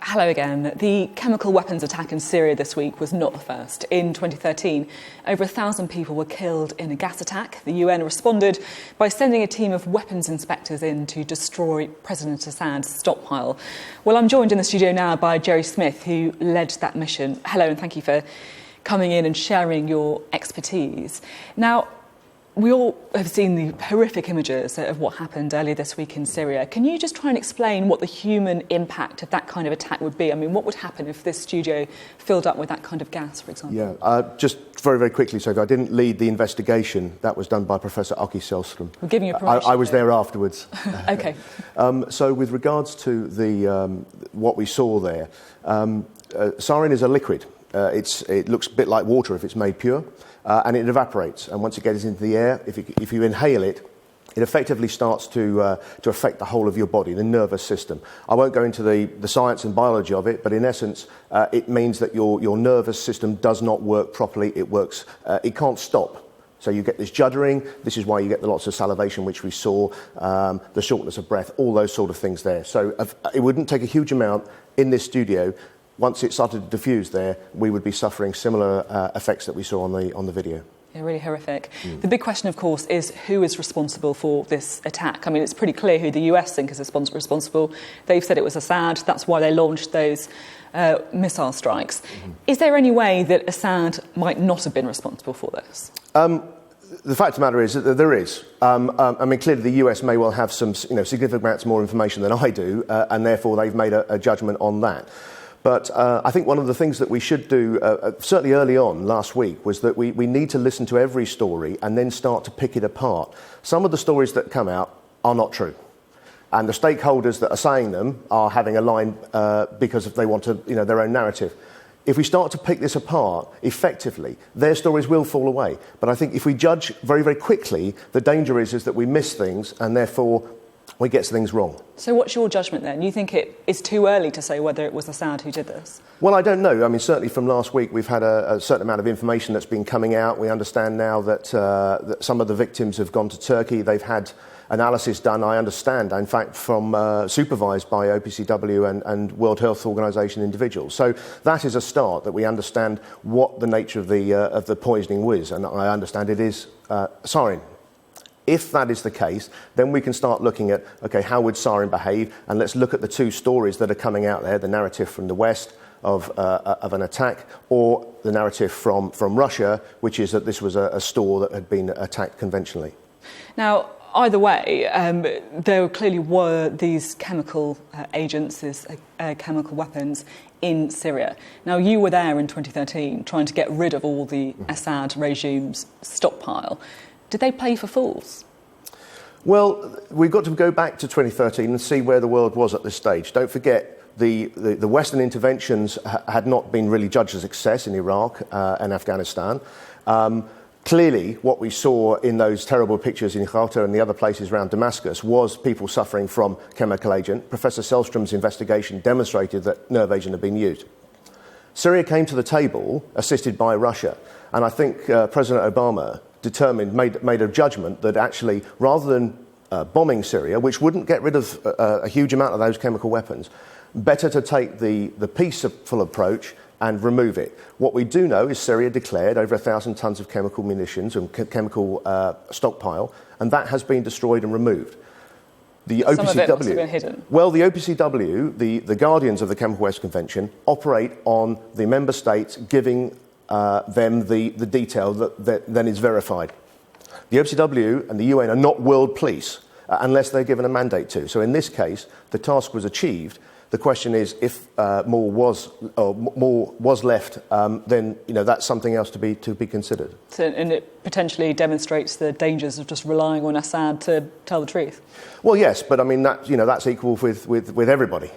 Hello again. The chemical weapons attack in Syria this week was not the first. In 2013, over 1,000 people were killed in a gas attack. The UN responded by sending a team of weapons inspectors in to destroy President Assad's stockpile. Well, I'm joined in the studio now by Jerry Smith, who led that mission. Hello, and thank you for coming in and sharing your expertise. Now, we all have seen the horrific images of what happened earlier this week in Syria. Can you just try and explain what the human impact of that kind of attack would be? I mean, what would happen if this studio filled up with that kind of gas, for example? Yeah, just very, very quickly, Sophie, I didn't lead the investigation. That was done by Professor Åke Sällström. We're giving you permission. I was there afterwards. OK. So with regards to the what we saw there, sarin is a liquid. It looks a bit like water if it's made pure. And it evaporates, and once it gets into the air, if you inhale it, it effectively starts to affect the whole of your body, the nervous system. I won't go into the science and biology of it, but in essence, it means that your nervous system does not work properly. It can't stop. So you get this juddering. This is why you get the lots of salivation, which we saw, the shortness of breath, all those sort of things there. So it wouldn't take a huge amount in this studio. Once it started to diffuse there, we would be suffering similar effects that we saw on the video. Yeah, really horrific. The big question, of course, is who is responsible for this attack? I mean, it's pretty clear who the US think is responsible. They've said it was Assad. That's why they launched those missile strikes. Is there any way that Assad might not have been responsible for this? The fact of the matter is that there is. I mean, clearly the US may well have some significant amounts more information than I do, and therefore they've made a judgment on that. But I think one of the things that we should do, certainly early on last week, was that we need to listen to every story and then start to pick it apart. Some of the stories that come out are not true. And the stakeholders that are saying them are having a line because they want their own narrative. If we start to pick this apart effectively, their stories will fall away. But I think if we judge very, very quickly, the danger is that we miss things and therefore we get things wrong. So what's your judgment then? You think it is too early to say whether it was Assad who did this? Well, I don't know. I mean, certainly from last week we've had a certain amount of information that's been coming out. We understand now that some of the victims have gone to Turkey. They've had analysis done, I understand, in fact, from supervised by OPCW and World Health Organization individuals. So that is a start, that we understand what the nature of the poisoning was, and I understand it is sarin. If that is the case, then we can start looking at, OK, how would sarin behave? And let's look at the two stories that are coming out there, the narrative from the West of an attack, or the narrative from Russia, which is that this was a store that had been attacked conventionally. Now, either way, there clearly were these chemical agents, these chemical weapons in Syria. Now, you were there in 2013 trying to get rid of all the Assad regime's stockpile. Did they play for fools? Well, we've got to go back to 2013 and see where the world was at this stage. Don't forget, the Western interventions had not been really judged as a success in Iraq and Afghanistan. Clearly, what we saw in those terrible pictures in Ghouta and the other places around Damascus was people suffering from chemical agent. Professor Sällström's investigation demonstrated that nerve agent had been used. Syria came to the table, assisted by Russia, and I think President Obama made a judgment that actually, rather than bombing Syria, which wouldn't get rid of a huge amount of those chemical weapons, better to take the peaceful approach and remove it. What we do know is Syria declared over 1,000 tons of chemical munitions and chemical stockpile, and that has been destroyed and removed. The OPCW, some of it must have been hidden. Well, the OPCW, the guardians of the Chemical Weapons Convention, operate on the member states giving them the detail that then is verified. The OPCW and the UN are not world police unless they're given a mandate to. So in this case, the task was achieved. The question is, if more was left, then that's something else to be considered. So, and it potentially demonstrates the dangers of just relying on Assad to tell the truth. Well, yes, but I mean that's equal with everybody.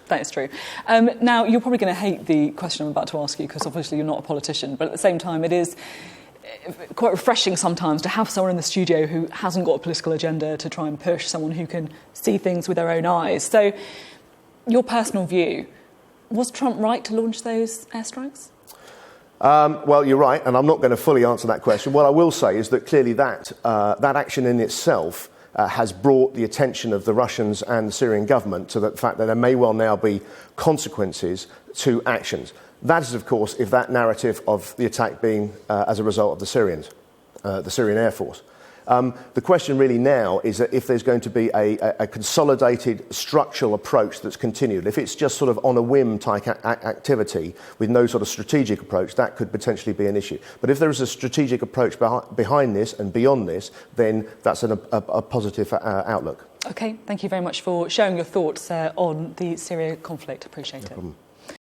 That is true. Now, you're probably going to hate the question I'm about to ask you because obviously you're not a politician, but at the same time it is quite refreshing sometimes to have someone in the studio who hasn't got a political agenda to try and push, someone who can see things with their own eyes. So, your personal view, was Trump right to launch those airstrikes? Well, you're right, and I'm not going to fully answer that question. What I will say is that clearly that action in itself has brought the attention of the Russians and the Syrian government to the fact that there may well now be consequences to actions. That is, of course, if that narrative of the attack being as a result of the Syrians, the Syrian Air Force. The question really now is that if there's going to be a consolidated structural approach that's continued, if it's just sort of on a whim type activity with no sort of strategic approach, that could potentially be an issue. But if there is a strategic approach behind this and beyond this, then that's a positive outlook. OK, thank you very much for sharing your thoughts on the Syria conflict. Appreciate it. No problem.